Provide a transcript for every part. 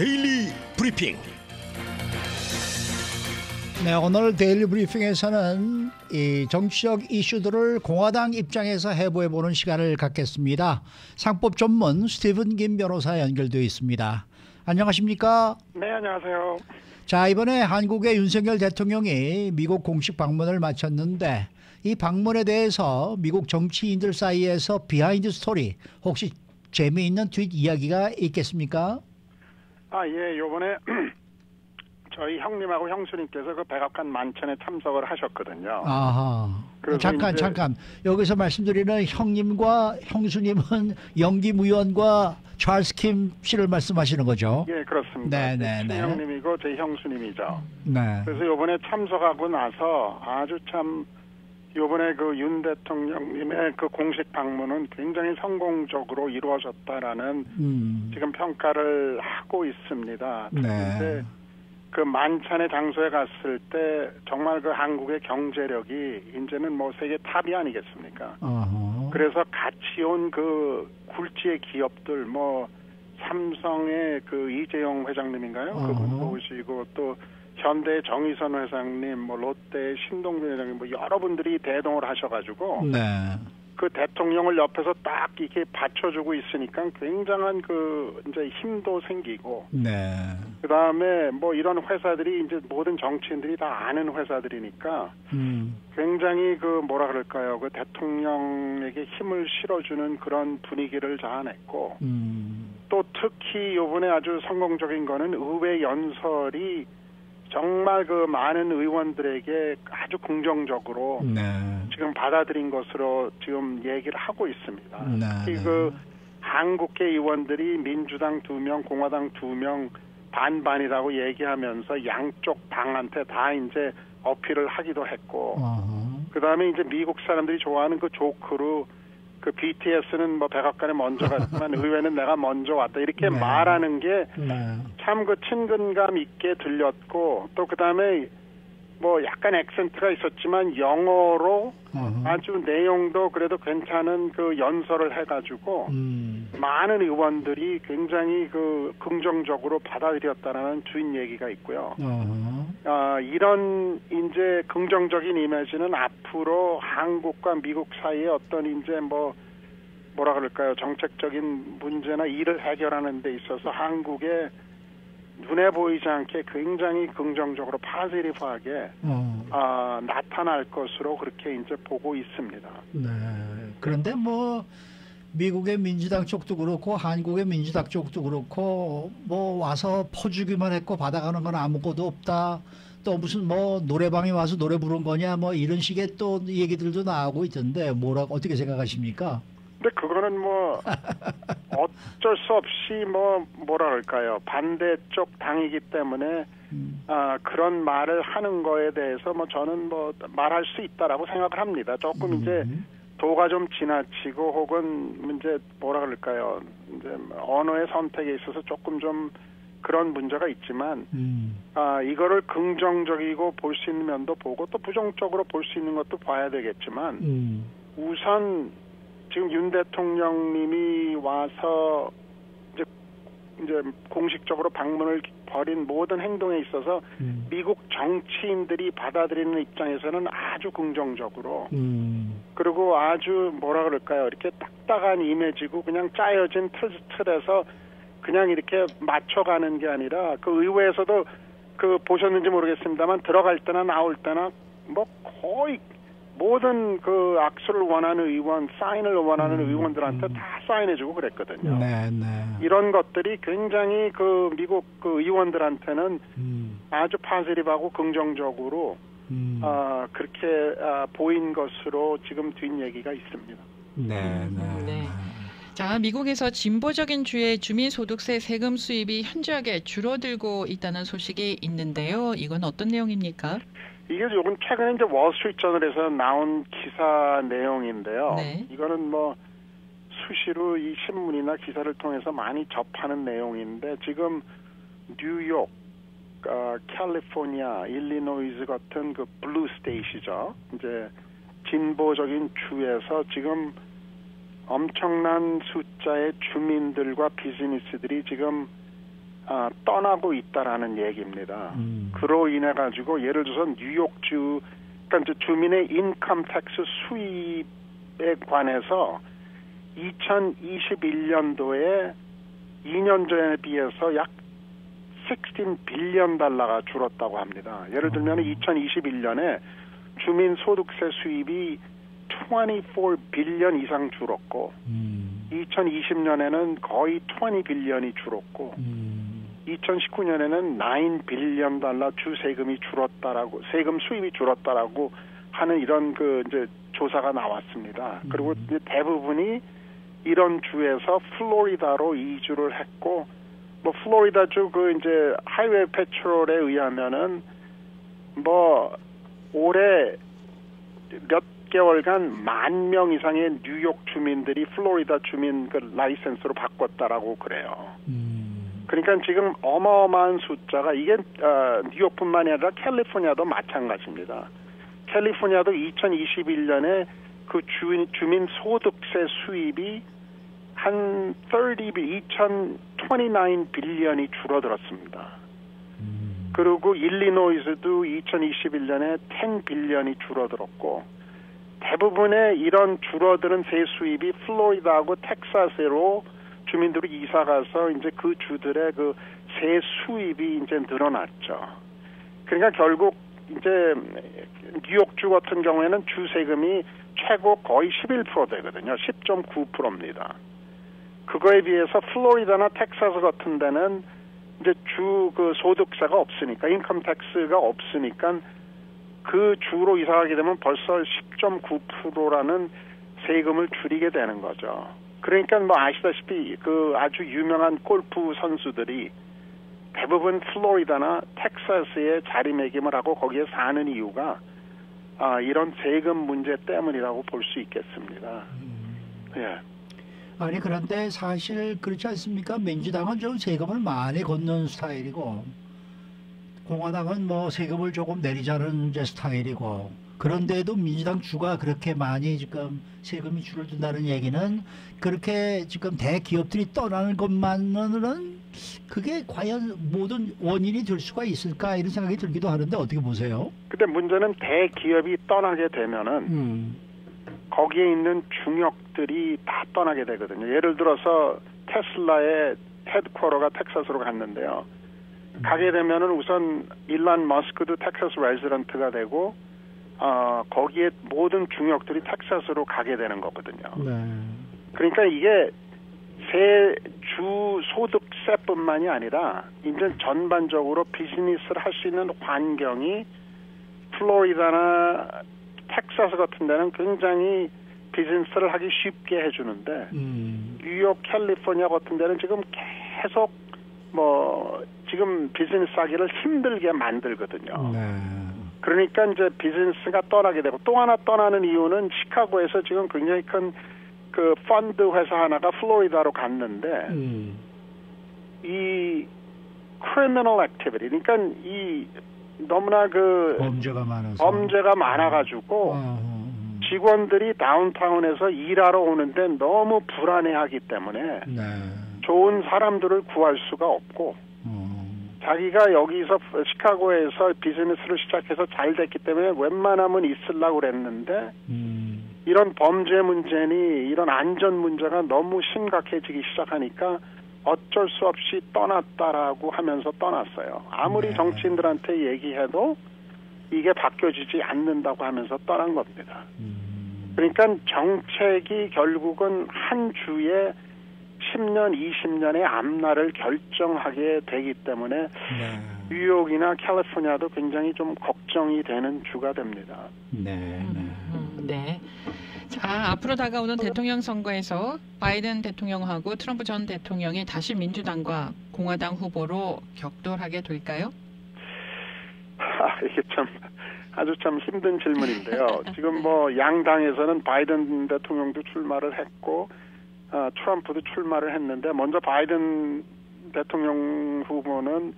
데일리 브리핑. 네, 오늘 데일리 브리핑에서는 이 정치적 이슈들을 공화당 입장에서 해부해보는 시간을 갖겠습니다. 상법 전문 스티븐 김 변호사 연결되어 있습니다. 안녕하십니까? 네, 안녕하세요. 자, 이번에 한국의 윤석열 대통령이 미국 공식 방문을 마쳤는데 이 방문에 대해서 미국 정치인들 사이에서 비하인드 스토리, 혹시 재미있는 트윗 이야기가 있겠습니까? 예, 요번에 저희 형님하고 형수님께서 그 백악관 만찬에 참석을 하셨거든요. 아하. 잠깐. 여기서 말씀드리는 형님과 형수님은 영김 의원과 찰스 킴 씨를 말씀하시는 거죠? 예, 그렇습니다. 네. 제 형님이고 제 형수님이죠. 네. 그래서 요번에 참석하고 나서 아주 참 요번에 그 윤 대통령님의 그 공식 방문은 굉장히 성공적으로 이루어졌다라는 지금 평가를 하고 있습니다. 네. 그 만찬의 장소에 갔을 때 정말 그 한국의 경제력이 이제는 뭐 세계 탑이 아니겠습니까? 그래서 같이 온 그 굴지의 기업들 뭐 삼성의 그 이재용 회장님인가요? 그분도 오시고 또 현대 정의선 회장님, 뭐 롯데 신동빈 회장님, 뭐 여러분들이 대동을 하셔가지고 네. 그 대통령을 옆에서 딱 이렇게 받쳐주고 있으니까 굉장한 그 이제 힘도 생기고, 네. 그 다음에 뭐 이런 회사들이 이제 모든 정치인들이 다 아는 회사들이니까 굉장히 그 뭐라 그럴까요? 그 대통령에게 힘을 실어주는 그런 분위기를 자아냈고, 또 특히 이번에 아주 성공적인 거는 의회 연설이 정말 그 많은 의원들에게 아주 긍정적으로 지금 받아들인 것으로 지금 얘기를 하고 있습니다. 그 한국계 의원들이 민주당 2명, 공화당 2명 반반이라고 얘기하면서 양쪽 당한테 다 이제 어필을 하기도 했고, 그 다음에 이제 미국 사람들이 좋아하는 그 조크로 그 BTS는 뭐 백악관에 먼저 갔지만 의회는 내가 먼저 왔다 이렇게 말하는 게 참 그 친근감 있게 들렸고, 또 그 다음에 뭐 약간 액센트가 있었지만 영어로 아주 내용도 그래도 괜찮은 그 연설을 해가지고 많은 의원들이 굉장히 그 긍정적으로 받아들였다라는 주인 얘기가 있고요. 이런 이제 긍정적인 이미지는 앞으로 한국과 미국 사이에 어떤 이제 뭐라 그럴까요? 정책적인 문제나 일을 해결하는 데 있어서 한국의 눈에 보이지 않게 굉장히 긍정적으로 파지티브하게 나타날 것으로 그렇게 이제 보고 있습니다. 네. 그런데 뭐 미국의 민주당 쪽도 그렇고 한국의 민주당 쪽도 그렇고 뭐 와서 퍼주기만 했고 받아가는 건 아무것도 없다. 또 무슨 뭐 노래방에 와서 노래 부른 거냐 뭐 이런 식의 또 얘기들도 나오고 있던데 어떻게 생각하십니까? 근데 그거는 뭐 어쩔 수 없이 뭐라 그럴까요? 반대쪽 당이기 때문에 그런 말을 하는 거에 대해서 뭐 저는 뭐 말할 수 있다라고 생각을 합니다. 조금 이제 도가 좀 지나치고 혹은 이제 뭐라 그럴까요? 이제 언어의 선택에 있어서 조금 좀 그런 문제가 있지만 이거를 긍정적이고 볼 수 있는 면도 보고 또 부정적으로 볼 수 있는 것도 봐야 되겠지만 우선 지금 윤 대통령님이 와서 이제 공식적으로 방문을 벌인 모든 행동에 있어서 미국 정치인들이 받아들이는 입장에서는 아주 긍정적으로 그리고 아주 뭐라 그럴까요? 이렇게 딱딱한 이미지고 그냥 짜여진 틀에서 그냥 이렇게 맞춰가는 게 아니라 그 의회에서도 그 보셨는지 모르겠습니다만 들어갈 때나 나올 때나 뭐 거의 모든 그 악수를 원하는 의원, 사인을 원하는 의원들한테 다 사인해주고 그랬거든요. 이런 것들이 굉장히 그 미국 그 의원들한테는 아주 파지티브하고 긍정적으로 그렇게 보인 것으로 지금 뒷얘기가 있습니다. 네. 자, 미국에서 진보적인 주의 주민소득세 세금 수입이 현저하게 줄어들고 있다는 소식이 있는데요. 이건 어떤 내용입니까? 이게 요즘 최근에 이제 월스트리트저널에서 나온 기사 내용인데요. 이거는 뭐 수시로 이 신문이나 기사를 통해서 많이 접하는 내용인데 지금 뉴욕, 캘리포니아, 일리노이즈 같은 그 블루 스테이트죠. 이제 진보적인 주에서 지금 엄청난 숫자의 주민들과 비즈니스들이 지금 떠나고 있다라는 얘기입니다. 그로 인해 가지고 예를 들어서 뉴욕주 그러니까 주민의 인컴 텍스 수입에 관해서 2021년도에 2년 전에 비해서 약 16 빌리언 달러가 줄었다고 합니다. 예를 들면 2021년에 주민 소득세 수입이 24 빌리언 이상 줄었고 2020년에는 거의 20 빌리언이 줄었고 2019년에는 9 빌리언 달러 주 세금이 줄었다라고 세금 수입이 줄었다라고 하는 이런 그 이제 조사가 나왔습니다. 그리고 이제 대부분이 이런 주에서 플로리다로 이주를 했고 뭐 플로리다주 그 이제 하이웨이 패트롤에 의하면은 뭐 올해 몇 개월간 10,000명 이상의 뉴욕 주민들이 플로리다 주민 그 라이센스로 바꿨다라고 그래요. 그러니까 지금 어마어마한 숫자가 이게 뉴욕뿐만이 아니라 캘리포니아도 마찬가지입니다. 캘리포니아도 2021년에 그 주민 소득세 수입이 한 229 빌리언이 줄어들었습니다. 그리고 일리노이스도 2021년에 10 빌리언이 줄어들었고 대부분의 이런 줄어드는 세 수입이 플로리다하고 텍사스로 주민들이 이사 가서 이제 그 주들의 그 세 수입이 이제 늘어났죠. 그러니까 결국 이제 뉴욕주 같은 경우에는 주 세금이 최고 거의 11% 되거든요. 10.9%입니다. 그거에 비해서 플로리다나 텍사스 같은 데는 이제 주 그 소득세가 없으니까 인컴 텍스가 없으니까 그 주로 이사하게 되면 벌써 10.9%라는 세금을 줄이게 되는 거죠. 그러니까 뭐 아시다시피 그 아주 유명한 골프 선수들이 대부분 플로리다나 텍사스에 자리매김을 하고 거기에 사는 이유가 이런 세금 문제 때문이라고 볼 수 있겠습니다. 예. 아니 그런데 사실 그렇지 않습니까? 민주당은 좀 세금을 많이 걷는 스타일이고 공화당은 뭐 세금을 조금 내리자는 이제 스타일이고 그런데도 민주당 주가 그렇게 많이 지금 세금이 줄어든다는 얘기는 그렇게 지금 대기업들이 떠나는 것만으로는 그게 과연 모든 원인이 될 수가 있을까 이런 생각이 들기도 하는데 어떻게 보세요? 근데 문제는 대기업이 떠나게 되면은 거기에 있는 중역들이 다 떠나게 되거든요. 예를 들어서 테슬라의 헤드쿼터가 텍사스로 갔는데요. 가게 되면은 우선 일란 머스크도 텍사스 레지던트가 되고 거기에 모든 중역들이 텍사스로 가게 되는 거거든요. 네. 그러니까 이게 주 소득세뿐만이 아니라 이제 전반적으로 비즈니스를 할 수 있는 환경이 플로리다나 텍사스 같은 데는 굉장히 비즈니스를 하기 쉽게 해주는데 뉴욕, 캘리포니아 같은 데는 지금 계속 뭐 지금 비즈니스 하기를 힘들게 만들거든요. 네. 그러니까 이제 비즈니스가 떠나게 되고 또 하나 떠나는 이유는 시카고에서 지금 굉장히 큰 그 펀드 회사 하나가 플로리다로 갔는데 이 criminal activity 그러니까 이 너무나 그 범죄가 많아가지고 직원들이 다운타운에서 일하러 오는데 너무 불안해하기 때문에 네. 좋은 사람들을 구할 수가 없고 자기가 여기서 시카고에서 비즈니스를 시작해서 잘 됐기 때문에 웬만하면 있으려고 그랬는데 이런 범죄 문제니 이런 안전 문제가 너무 심각해지기 시작하니까 어쩔 수 없이 떠났다라고 하면서 떠났어요. 아무리 네. 정치인들한테 얘기해도 이게 바뀌어지지 않는다고 하면서 떠난 겁니다. 그러니까 정책이 결국은 한 주에 10년, 20년의 앞날을 결정하게 되기 때문에 네. 뉴욕이나 캘리포니아도 굉장히 좀 걱정이 되는 주가 됩니다. 네. 네. 자, 앞으로 다가오는 대통령 선거에서 바이든 대통령하고 트럼프 전 대통령이 다시 민주당과 공화당 후보로 격돌하게 될까요? 이게 아주 참 힘든 질문인데요. 지금 뭐 양당에서는 바이든 대통령도 출마를 했고 트럼프도 출마를 했는데 먼저 바이든 대통령 후보는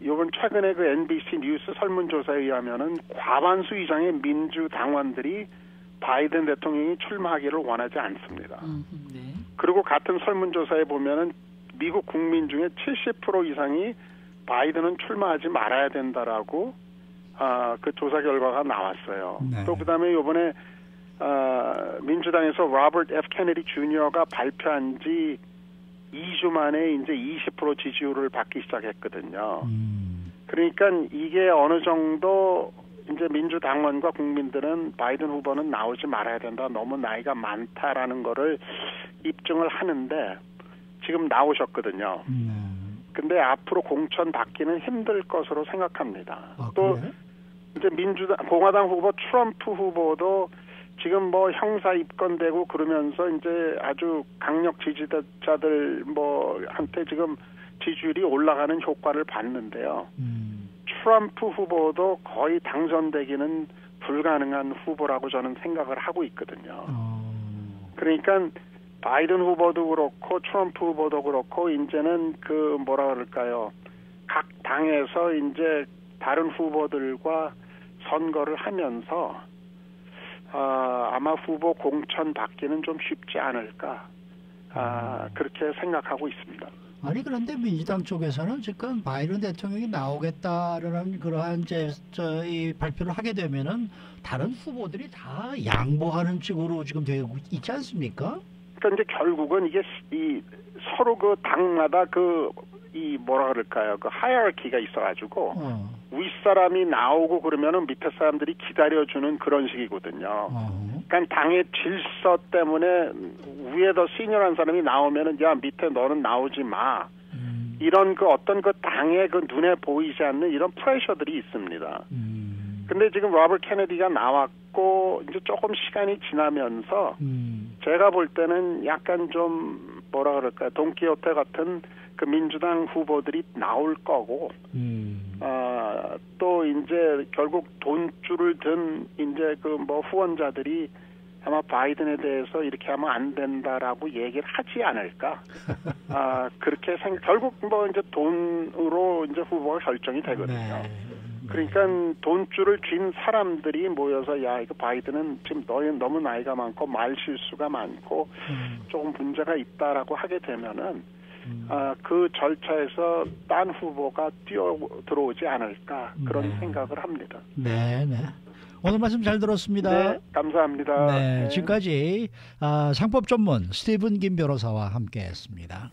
이번 최근에 그 NBC 뉴스 설문조사에 의하면은 과반수 이상의 민주당원들이 바이든 대통령이 출마하기를 원하지 않습니다. 네. 그리고 같은 설문조사에 보면은 미국 국민 중에 70% 이상이 바이든은 출마하지 말아야 된다라고 그 조사 결과가 나왔어요. 네. 또 그다음에 이번에 민주당에서 로버트 F 케네디 주니어가 발표한 지 2주 만에 이제 20% 지지율을 받기 시작했거든요. 그러니까 이게 어느 정도 이제 민주당원과 국민들은 바이든 후보는 나오지 말아야 된다. 너무 나이가 많다라는 거를 입증을 하는데 지금 나오셨거든요. 근데 앞으로 공천 받기는 힘들 것으로 생각합니다. 또 그래? 이제 공화당 후보 트럼프 후보도 지금 뭐 형사 입건되고 그러면서 이제 아주 강력 지지자들 한테 지금 지지율이 올라가는 효과를 봤는데요. 트럼프 후보도 거의 당선되기는 불가능한 후보라고 저는 생각을 하고 있거든요. 그러니까 바이든 후보도 그렇고 트럼프 후보도 그렇고 이제는 그 뭐라 그럴까요? 각 당에서 이제 다른 후보들과 선거를 하면서 아마 후보 공천 받기는 좀 쉽지 않을까 그렇게 생각하고 있습니다. 아니 그런데 민주당 쪽에서는 지금 바이든 대통령이 나오겠다라는 그러한 이 발표를 하게 되면은 다른 후보들이 다 양보하는 쪽으로 지금 되고 있지 않습니까? 그러니까 이제 결국은 이게 서로 그 당마다 이 뭐라 그럴까요? 그 하이어키가 있어가지고 윗사람이 나오고 그러면은 밑에 사람들이 기다려주는 그런 식이거든요. 그러니까 당의 질서 때문에 위에 더 시니어한 사람이 나오면은 야 밑에 너는 나오지 마. 이런 그 어떤 그 당의 그 눈에 보이지 않는 이런 프레셔들이 있습니다. 근데 지금 로버트 케네디가 나왔고 이제 조금 시간이 지나면서 제가 볼 때는 약간 좀 뭐라 그럴까요? 돈키호테 같은 그 민주당 후보들이 나올 거고, 또 이제 결국 돈줄을 든 이제 그 뭐 후원자들이 아마 바이든에 대해서 이렇게 하면 안 된다라고 얘기를 하지 않을까. 그렇게 결국 뭐 이제 돈으로 이제 후보가 결정이 되거든요. 네. 그러니까 돈줄을 쥔 사람들이 모여서 야 이거 바이든은 지금 너무 나이가 많고 말 실수가 많고 조금 문제가 있다라고 하게 되면은 그 절차에서 딴 후보가 뛰어 들어오지 않을까 그런 생각을 합니다. 네. 오늘 말씀 잘 들었습니다. 네, 감사합니다. 네, 네. 지금까지 상법 전문 스티븐 김 변호사와 함께했습니다.